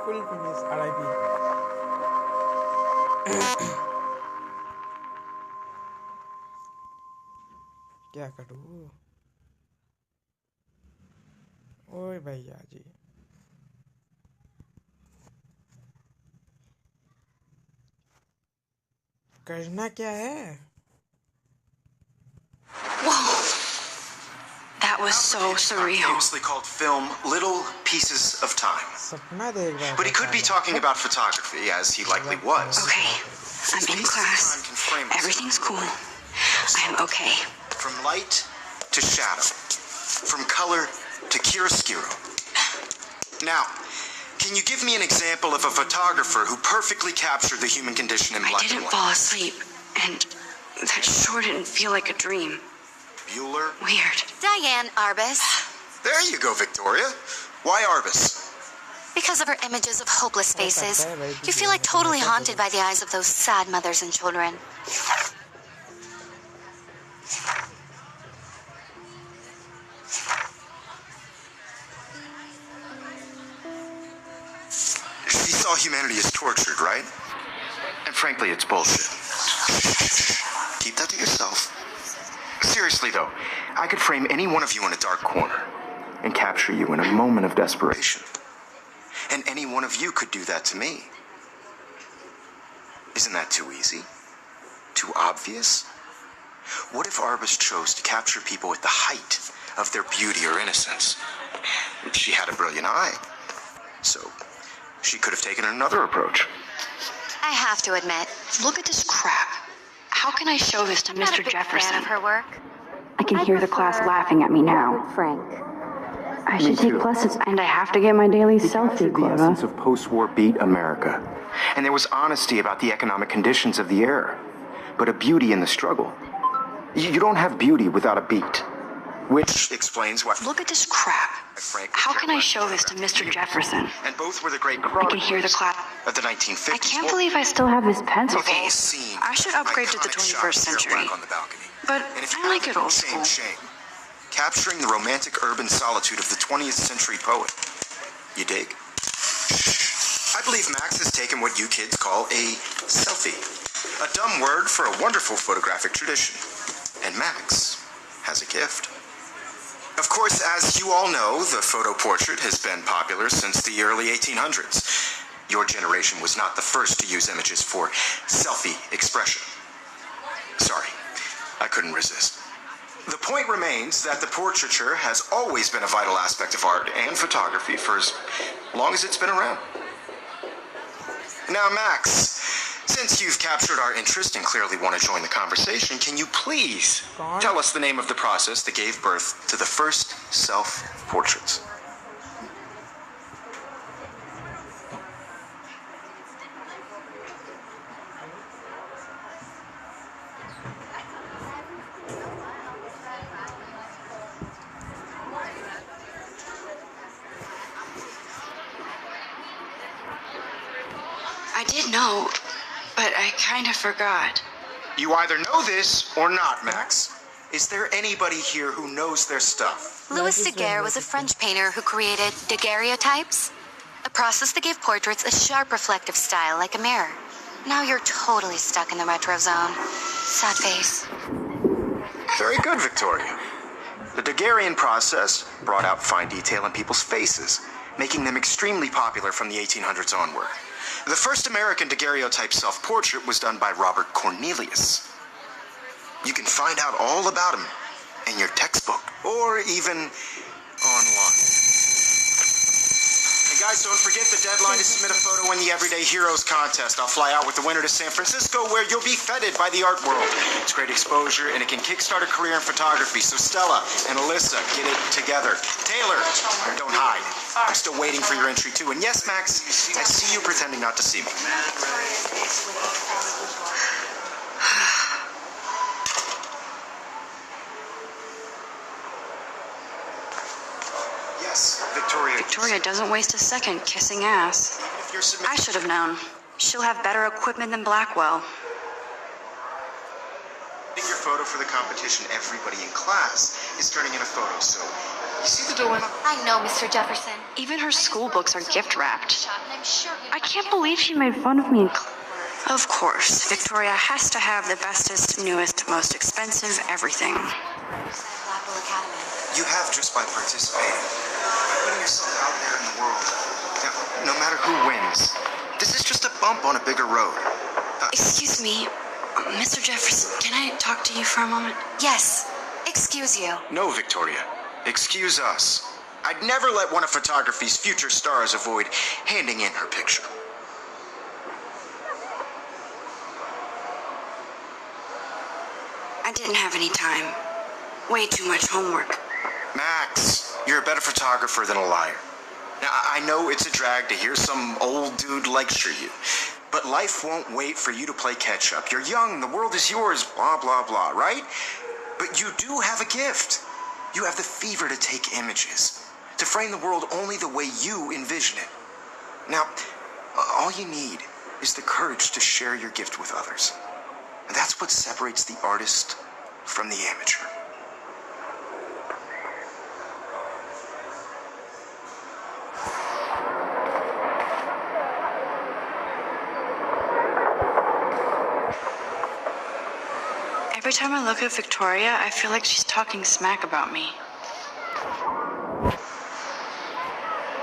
full finish RIP. क्या करूँ? ओए भैया जी, करना क्या है? Whoa! That was so surreal. Famously called film Little Pieces of Time. सपना देख रहा है. But he could be talking about photography, as he likely was. Okay, I'm in class. Everything's cool. I'm okay. From light to shadow. From color to chiaroscuro. Now, can you give me an example of a photographer who perfectly captured the human condition in black and I didn't white? fall asleep, and that sure didn't feel like a dream. Bueller? Weird. Diane Arbus. There you go, Victoria. Why Arbus? Because of her images of hopeless faces, you feel like totally haunted by the eyes of those sad mothers and children. She saw humanity as tortured, right? And frankly, it's bullshit. Keep that to yourself. Seriously, though, I could frame any one of you in a dark corner and capture you in a moment of desperation. And any one of you could do that to me. Isn't that too easy? Too obvious? What if Arbus chose to capture people at the height of their beauty or innocence? She had a brilliant eye. So, she could have taken another approach. I have to admit, Look at this crap. How can I show this to I'm not a Mr. big Jefferson? fan of her work. I can hear the class laughing at me now. Frank. I should take classes, and I have to get my daily selfie The essence quota. of post-war beat America. And there was honesty about the economic conditions of the era. But a beauty in the struggle. You don't have beauty without a beat. Which explains why... Look at this crap. How can I show this to Mr. Jefferson? And both were the great I can hear the clap. of the 1950s. I can't believe I still have this pencil We've all case. seen I should upgrade to the iconic 21st shots there century. back on the balcony. But And if you I like it haven't, old shame, school. shame. Capturing the romantic urban solitude of the 20th century poet. You dig? I believe Max has taken what you kids call a selfie. A dumb word for a wonderful photographic tradition. And Max has a gift. Of course, as you all know, the photo portrait has been popular since the early 1800s. Your generation was not the first to use images for selfie expression. Sorry, I couldn't resist. The point remains that the portraiture has always been a vital aspect of art and photography for as long as it's been around. Now, Max, since you've captured our interest and clearly want to join the conversation, can you please tell us the name of the process that gave birth to the first self-portraits? I did know, but I kind of forgot. You either know this or not, Max. Is there anybody here who knows their stuff? Louis Daguerre was a French painter who created daguerreotypes, a process that gave portraits a sharp reflective style like a mirror. Now you're totally stuck in the retro zone. Sad face. Very good, Victoria. The Daguerrean process brought out fine detail in people's faces, making them extremely popular from the 1800s onward. The first American daguerreotype self-portrait was done by Robert Cornelius. You can find out all about him in your textbook, or even online. And guys, don't forget the deadline to submit a photo in the Everyday Heroes contest. I'll fly out with the winner to San Francisco, where you'll be feted by the art world. It's great exposure, and it can kickstart a career in photography. So Stella and Alyssa, get it together. Taylor, don't hide. I'm still waiting for your entry, too. And yes, Max, I see you pretending not to see me. Yes, Victoria. Victoria doesn't waste a second kissing ass. If you're I should have known. She'll have better equipment than Blackwell. submitting your photo for the competition, everybody in class is turning in a photo, so You see the dilemma? I know, Mr. Jefferson. Even her school books are gift wrapped. I'm sure I can't believe she made fun of me in class. Of course, Victoria has to have the bestest, newest, most expensive everything. Blackwell Academy. You have just by participating, by putting yourself out there in the world. Now, no matter who wins, this is just a bump on a bigger road. Excuse me, Mr. Jefferson, can I talk to you for a moment? Yes. Excuse you. No, Victoria. Excuse us. I'd never let one of photography's future stars avoid handing in her picture. I didn't have any time. Way too much homework. Max, you're a better photographer than a liar. Now, I know it's a drag to hear some old dude lecture you, but life won't wait for you to play catch-up. You're young, the world is yours, blah, blah, blah, right? But you do have a gift. You have the fever to take images, to frame the world only the way you envision it. Now, all you need is the courage to share your gift with others. And that's what separates the artist from the amateur. Every time I look at Victoria, I feel like she's talking smack about me.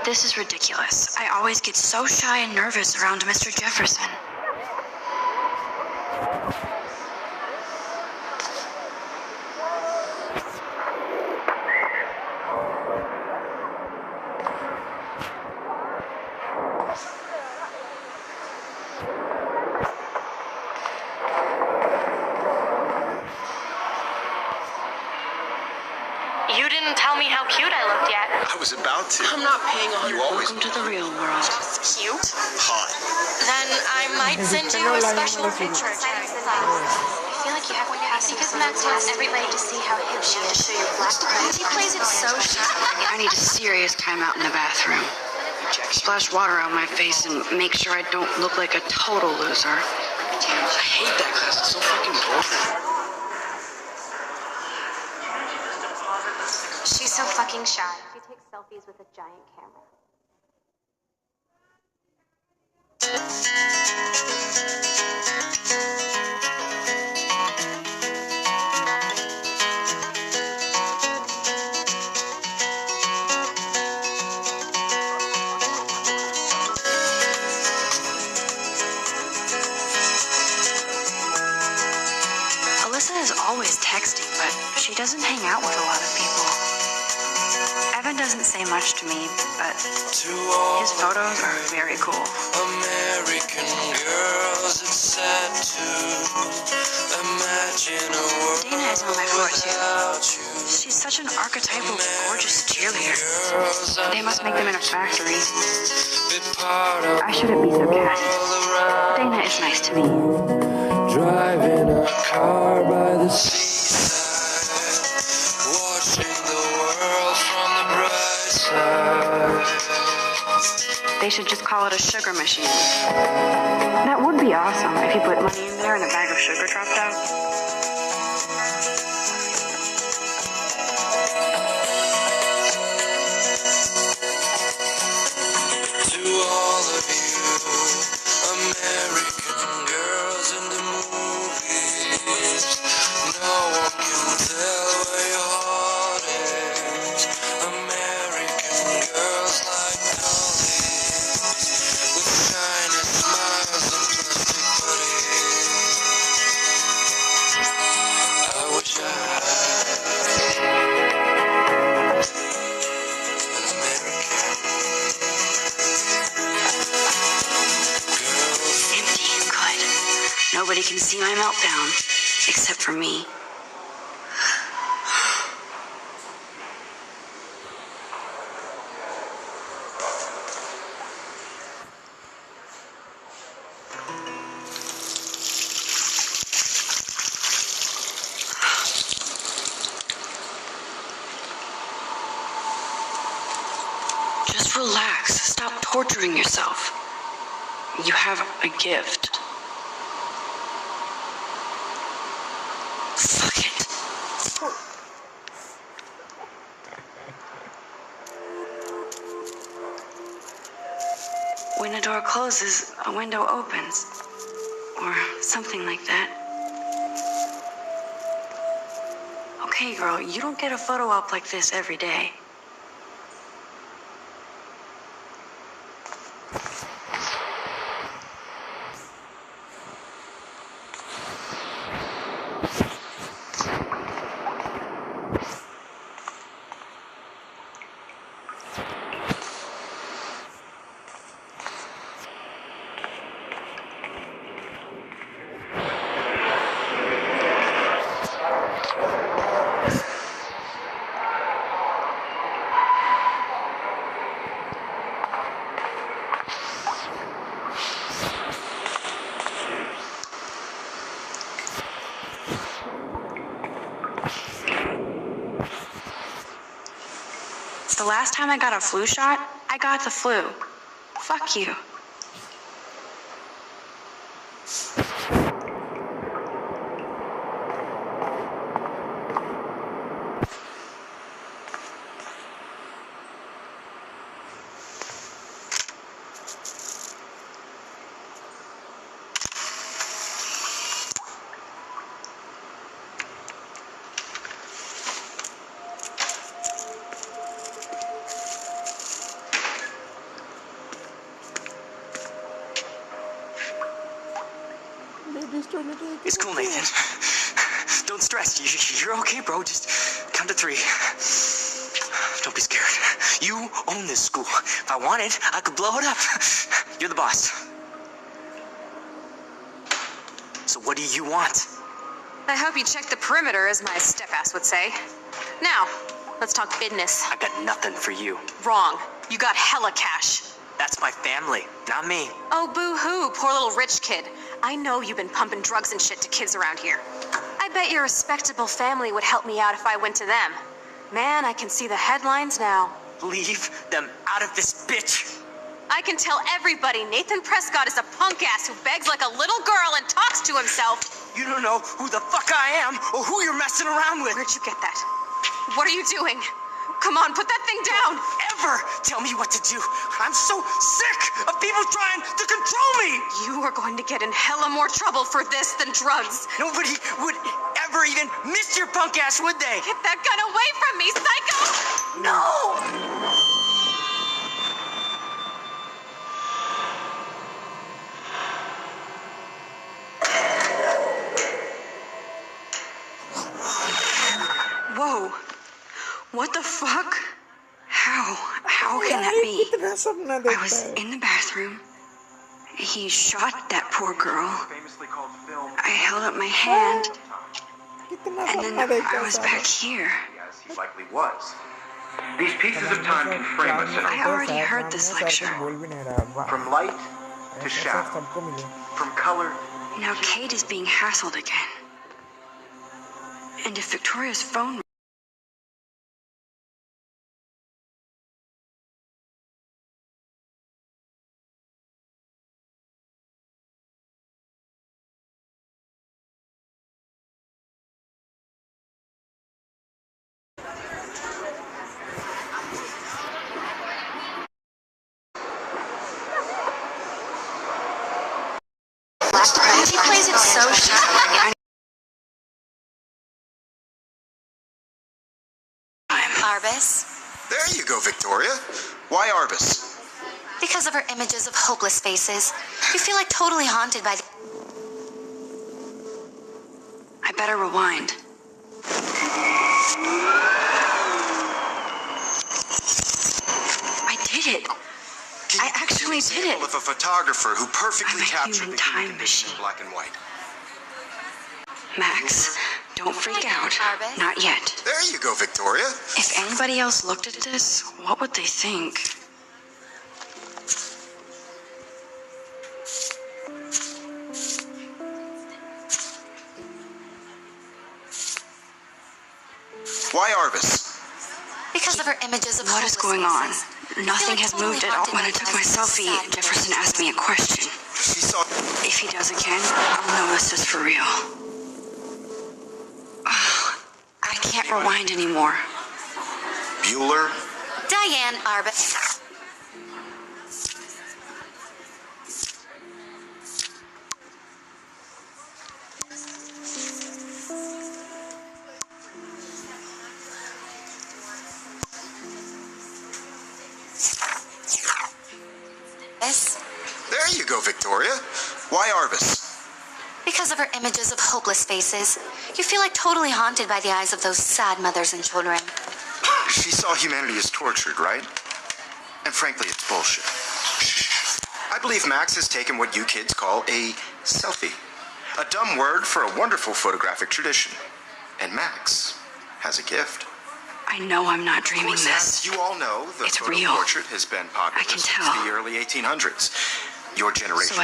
This is ridiculous. I always get so shy and nervous around Mr. Jefferson. You didn't tell me how cute I looked yet. I was about to. I'm not paying You always Welcome to the real world. cute. hot. Then I might send you a special picture. I feel like you have capacity because Max wants everybody to see how hip she is. Show your black card. He plays it so shy. I need a serious timeout in the bathroom. Splash water on my face and make sure I don't look like a total loser. I hate that class. It's so fucking boring. She's so fucking shy. She takes selfies with a giant camera. Alyssa is always texting, but she doesn't hang out with a lot of people. Evan doesn't say much to me, but his photos are very cool. American girls, it's sad to imagine a world Dana is on my floor too. without you. She's such an archetypal, gorgeous cheerleader. They must make them in a factory. Be part of I shouldn't be so catty. all around. Dana is nice to me. Driving a car by the seaside, watching the world from the bright side. They should just call it a sugar machine. That would be awesome if you put money in there and a bag of sugar dropped out. To all of you American girls in the movies, no one can tell where your heart is. American girls like dollies, with shiny smiles and plastic bodies. I wish I had an American girl. Empty you could. Nobody can see my meltdown, except for me. Just relax. Stop torturing yourself. You have a gift. Fuck it. When a door closes, a window opens. Or something like that. Okay, girl, you don't get a photo op like this every day. The last time I got a flu shot, I got the flu. Fuck you. It's cool, Nathan. Don't stress. You're okay, bro. Just count to 3. Don't be scared. You own this school. If I wanted, I could blow it up. You're the boss. So what do you want? I hope you check the perimeter, as my step-ass would say. Now, let's talk business. I got nothing for you. Wrong. You got hella cash. That's my family, not me. Oh, boo-hoo, poor little rich kid. I know you've been pumping drugs and shit to kids around here. I bet your respectable family would help me out if I went to them. Man, I can see the headlines now. Leave them out of this bitch. I can tell everybody Nathan Prescott is a punk ass who begs like a little girl and talks to himself. You don't know who the fuck I am or who you're messing around with. Where'd you get that? What are you doing? Come on, put that thing down. Ever tell me what to do. I'm so sick of people trying to control me. You are going to get in hella more trouble for this than drugs. Nobody would ever even miss your punk ass, would they? Get that gun away from me, psycho! No! Whoa. What the fuck? How can that be? कितना सपना I देखता was है in the bathroom. He shot that poor girl. I held up my hand, कितना and then सपना देखता I was है back here. As he likely was. These pieces of time can frame us in I already heard this lecture. बोल भी नहीं रहा वाह from light to ऐसा shadow, सबको मिले from color. Now Kate is being hassled again. And if Victoria's phone... He plays it so shy. Arbus? There you go, Victoria. Why Arbus? Because of her images of hopeless faces. You feel like totally haunted by the... I better rewind. I did it. I actually did it. Of a photographer who perfectly I'm a captured human the human time condition in machine. black and white. Max, don't freak out. Arbus? Not yet. There you go, Victoria. If anybody else looked at this, what would they think? Why Arbus? Because of her images of What is hopeless going on? faces. Nothing has moved at all. When I took my selfie, Jefferson asked me a question. She saw. If he does again, I'll know this is for real. Ugh, I can't rewind anymore. Bueller. Diane Arbus. go, Victoria. Why Arvis? Because of her images of hopeless faces, you feel like totally haunted by the eyes of those sad mothers and children. She saw humanity as tortured, right? And frankly, it's bullshit. I believe Max has taken what you kids call a selfie. A dumb word for a wonderful photographic tradition. And Max has a gift. I know I'm not dreaming As this. you all know, the It's photo real. portrait has been popular I can since tell. the early 1800s. Your generation So